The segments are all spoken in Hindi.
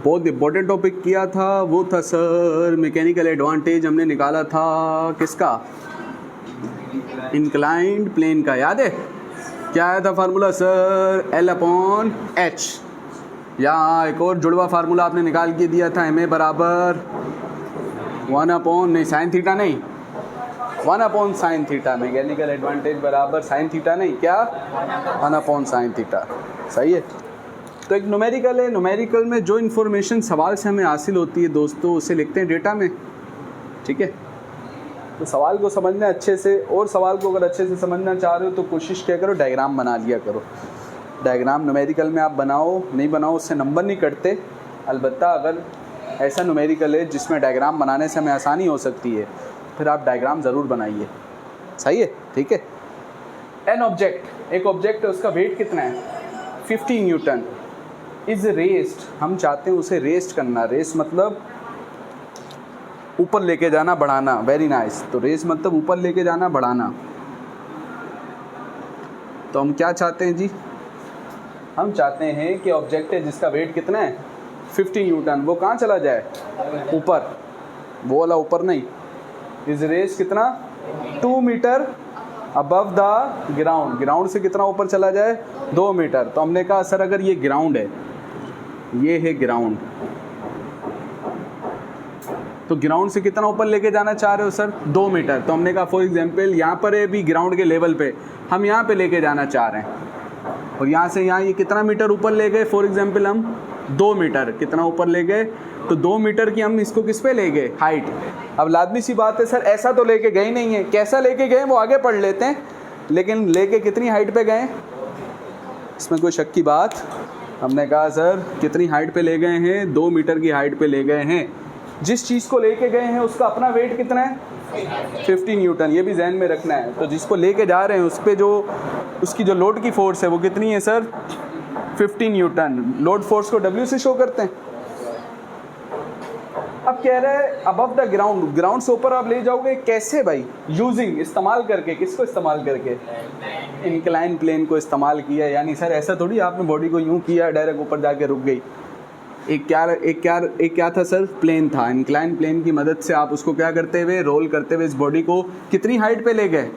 बहुत इंपॉर्टेंट टॉपिक किया था, वो था सर मैकेनिकल एडवांटेज हमने निकाला था किसका, इंक्लाइंड प्लेन का। याद है क्या आया था फार्मूला सर, L/H। या एक और जुड़वा फार्मूला आपने निकाल के दिया था, MA बराबर 1 नहीं साइन थीटा नहीं, 1 साइन थीटा। मैकेनिकल एडवांटेज बराबर साइन थीटा नहीं, क्या 1 साइन थीटा। सही है। तो एक न्यूमेरिकल है, न्यूमेरिकल में जो इन्फॉर्मेशन सवाल से हमें हासिल होती है दोस्तों उसे लिखते हैं डेटा में। ठीक है, तो सवाल को समझना अच्छे से, और सवाल को अगर अच्छे से समझना चाह रहे हो तो कोशिश क्या करो, डायग्राम बना लिया करो। डायग्राम न्यूमेरिकल में आप बनाओ नहीं बनाओ उससे नंबर नहीं कटते, अलबत्ता अगर ऐसा न्यूमेरिकल है जिसमें डायग्राम बनाने से हमें आसानी हो सकती है फिर आप डायग्राम ज़रूर बनाइए। सही है, ठीक है। एन ऑब्जेक्ट, एक ऑब्जेक्ट है, उसका वेट कितना है 50 न्यूटन, इज़ रेस्ड, हम चाहते हैं उसे रेस्ट करना। रेस्ट मतलब ऊपर लेके जाना, बढ़ाना। Very nice. तो रेस मतलब ऊपर लेके जाना, बढ़ाना। तो हम क्या चाहते हैं जी, हम चाहते हैं कि ऑब्जेक्ट है जिसका वेट कितना है 50 न्यूटन, वो कहाँ चला जाए, ऊपर, वो वाला ऊपर नहीं। इज रेस कितना 2 metre above the ground, ground से कितना ऊपर चला जाए 2 मीटर। तो हमने कहा सर अगर ये ग्राउंड है, ये है ग्राउंड, तो ग्राउंड से कितना ऊपर लेके जाना चाह रहे हो सर 2 मीटर। तो हमने कहा फॉर एग्जांपल यहाँ पर है भी ग्राउंड के लेवल पे, हम यहाँ पे लेके जाना चाह रहे हैं, और यहाँ से यहाँ ये कितना मीटर ऊपर ले गए, फॉर एग्जांपल हम 2 मीटर, कितना ऊपर ले गए, तो 2 मीटर की हम इसको किस पे ले गए, हाइट। अब लाजमी सी बात है सर ऐसा तो लेके गए नहीं है, कैसा लेके गए वो आगे पढ़ लेते हैं, लेकिन लेके कितनी हाइट पे गए, इसमें कोई शक की बात। हमने कहा सर कितनी हाइट पे ले गए हैं, 2 मीटर की हाइट पे ले गए हैं। जिस चीज़ को लेके गए हैं उसका अपना वेट कितना है 50 न्यूटन, ये भी जहन में रखना है। तो जिसको लेके जा रहे हैं उस पर जो उसकी जो लोड की फोर्स है वो कितनी है सर 50 न्यूटन। लोड फोर्स को W से शो करते हैं। अब कह रहे हैं अबव द ग्राउंड, ग्राउंड से ऊपर आप ले जाओगे कैसे भाई, यूजिंग, इस्तेमाल करके, किसको इस्तेमाल करके, इंक्लाइन प्लेन को इस्तेमाल किया। यानी सर ऐसा थोड़ी आपने बॉडी को यूं किया डायरेक्ट ऊपर जाके रुक गई। एक क्या था सर, प्लेन था, इंक्लाइन प्लेन की मदद से आप उसको क्या करते हुए, रोल करते हुए इस बॉडी को कितनी हाइट पे ले गए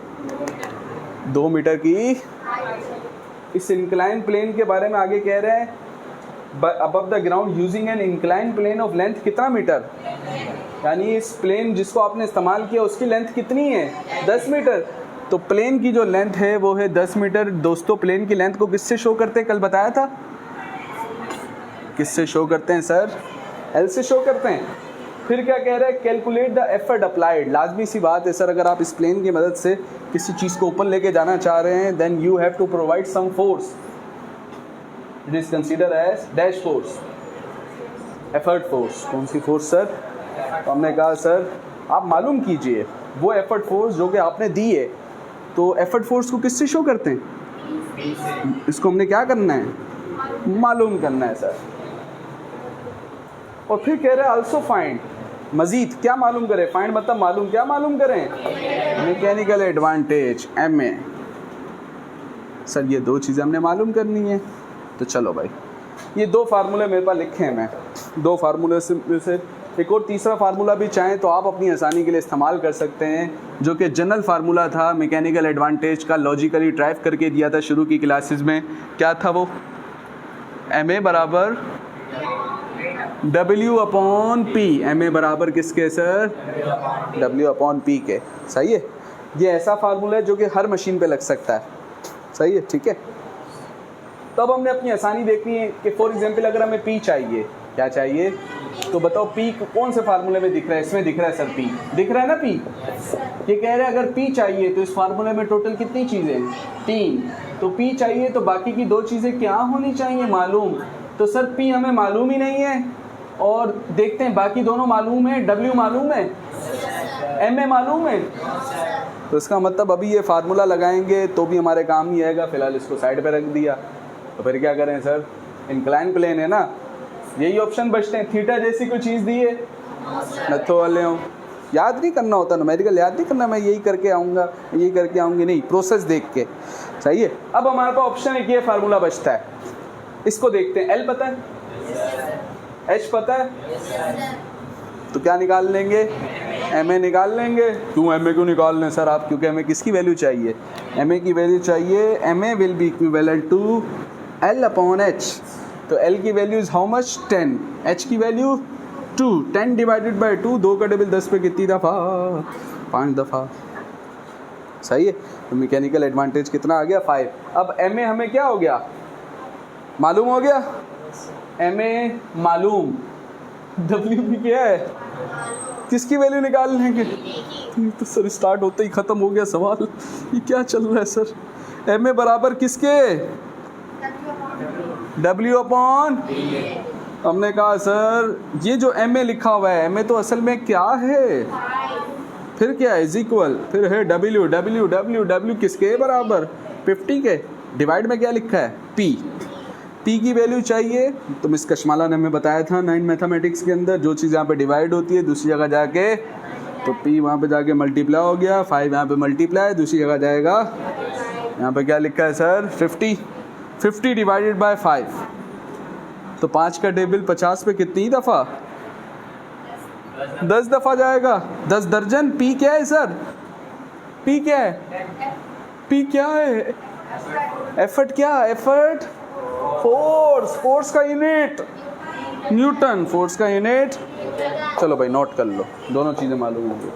2 मीटर की। इस इंक्लाइन प्लेन के बारे में आगे कह रहे हैं above the ground using an incline plane of length कितना मीटर, यानी इस प्लेन जिसको आपने इस्तेमाल किया उसकी लेंथ कितनी है 10 मीटर। तो प्लेन की जो लेंथ है वो है 10 मीटर। दोस्तों प्लेन की लेंथ को किससे शो करते हैं, कल बताया था, किससे शो करते हैं सर, L से शो करते हैं। फिर क्या कह रहे हैं, कैलकुलेट द एफर्ट अप्लाइड। लाजमी सी बात है सर अगर आप इस प्लेन की मदद से किसी चीज़ को ऊपर लेके जाना चाह रहे हैं then you have to provide some force, it is consider as dash force, effort force. कौन सी फोर्स सर, तो हमने कहा सर आप मालूम कीजिए वो एफर्ट फोर्स जो कि आपने दी है। तो एफर्ट फोर्स को किससे शो करते हैं, इसको हमने क्या करना है, मालूम करना है सर। और फिर कह रहे हैं आल्सो फाइंड, मजीद क्या मालूम करें, फाइंड मतलब मालूम, क्या मालूम करें, मैकेनिकल एडवांटेज MA। सर ये 2 चीज़ें हमने मालूम करनी है। तो चलो भाई ये 2 फार्मूले मेरे पास लिखे हैं, मैं 2 फार्मूले से एक और तीसरा फार्मूला भी चाहें तो आप अपनी आसानी के लिए इस्तेमाल कर सकते हैं, जो कि जनरल फार्मूला था मैकेनिकल एडवांटेज का, लॉजिकली ड्राइव करके दिया था शुरू की क्लासेस में। क्या था वो, MA बराबर W/P, MA बराबर किसके सर, W/P के। सही है, ये ऐसा फार्मूला है जो कि हर मशीन पे लग सकता है। सही है, ठीक है। तब हमने अपनी आसानी देखनी है कि फॉर एग्जांपल अगर हमें P चाहिए, क्या चाहिए, तो बताओ P कौन से फार्मूले में दिख रहा है, इसमें दिख रहा है सर P, दिख रहा है ना P। ये कह रहे हैं अगर P चाहिए तो इस फार्मूले में टोटल कितनी चीज़ें, 3। तो P चाहिए तो बाकी की 2 चीज़ें क्या होनी चाहिए, मालूम। तो सर P हमें मालूम ही नहीं है, और देखते हैं बाकी दोनों मालूम है, W मालूम है, MA मालूम है। तो इसका मतलब अभी ये फार्मूला लगाएंगे तो भी हमारे काम ही आएगा, फिलहाल इसको साइड पे रख दिया। तो फिर क्या करें सर, इंक्लाइन प्लेन है ना, यही ऑप्शन बचते हैं। थीटा जैसी कोई चीज़ दी है, नथो वाले हो, याद नहीं करना होता, न्यूमेरिकल याद नहीं करना, मैं यही करके आऊँगा यही करके आऊँगी, नहीं, प्रोसेस देख के। सही है। अब हमारे पास ऑप्शन एक ये फार्मूला बचता है, इसको देखते हैं। L पता है, एच पता है तो क्या निकाल लेंगे, एम ए निकाल लेंगे। क्यों एम ए क्यों निकाल लें सर आप, क्योंकि एम ए किसकी वैल्यू चाहिए, एम ए की वैल्यू चाहिए। M A will be equivalent to L upon H. तो एल की value is how much 10, H की वैल्यू 2, 10 डिवाइडेड बाई 2, 2 का टेबल 10 पे कितनी दफ़ा, 5 दफ़ा। सही है। तो मैकेनिकल एडवांटेज कितना आ गया, 5। अब एम ए हमें क्या हो गया, मालूम हो गया, एम ए मालूम, डब्ल्यू भी क्या है, किसकी वैल्यू निकाल लेंगे। तो सर स्टार्ट होते ही ख़त्म हो गया सवाल, ये क्या चल रहा है सर। एम ए बराबर किसके, डब्ल्यू अपॉन, हमने कहा सर ये जो एम ए लिखा हुआ है, एम ए तो असल में क्या है, फिर क्या है, इज इक्वल, फिर है डब्ल्यू, डब्ल्यू डब्ल्यू डब्ल्यू किसके बराबर, 50 के। डिवाइड में क्या लिखा है, पी, पी की वैल्यू चाहिए। तो मिस कशमाला ने हमें बताया था 9 मैथमेटिक्स के अंदर, जो चीज़ यहाँ पे डिवाइड होती है दूसरी जगह जाके, तो पी वहाँ पे जाके मल्टीप्लाई हो गया, 5 यहाँ पे मल्टीप्लाई, दूसरी जगह जाएगा, यहाँ पे क्या लिखा है सर 50, 50 डिवाइडेड बाय 5, तो 5 का टेबल 50 पे कितनी दफ़ा, 10 दफ़ा जाएगा, 10 दर्जन। पी क्या है सर, पी क्या है, पी क्या है, एफर्ट, क्या एफर्ट, फोर्स, फोर्स का यूनिट न्यूटन, फोर्स का यूनिट। चलो भाई नोट कर लो, दोनों चीज़ें मालूम होंगी।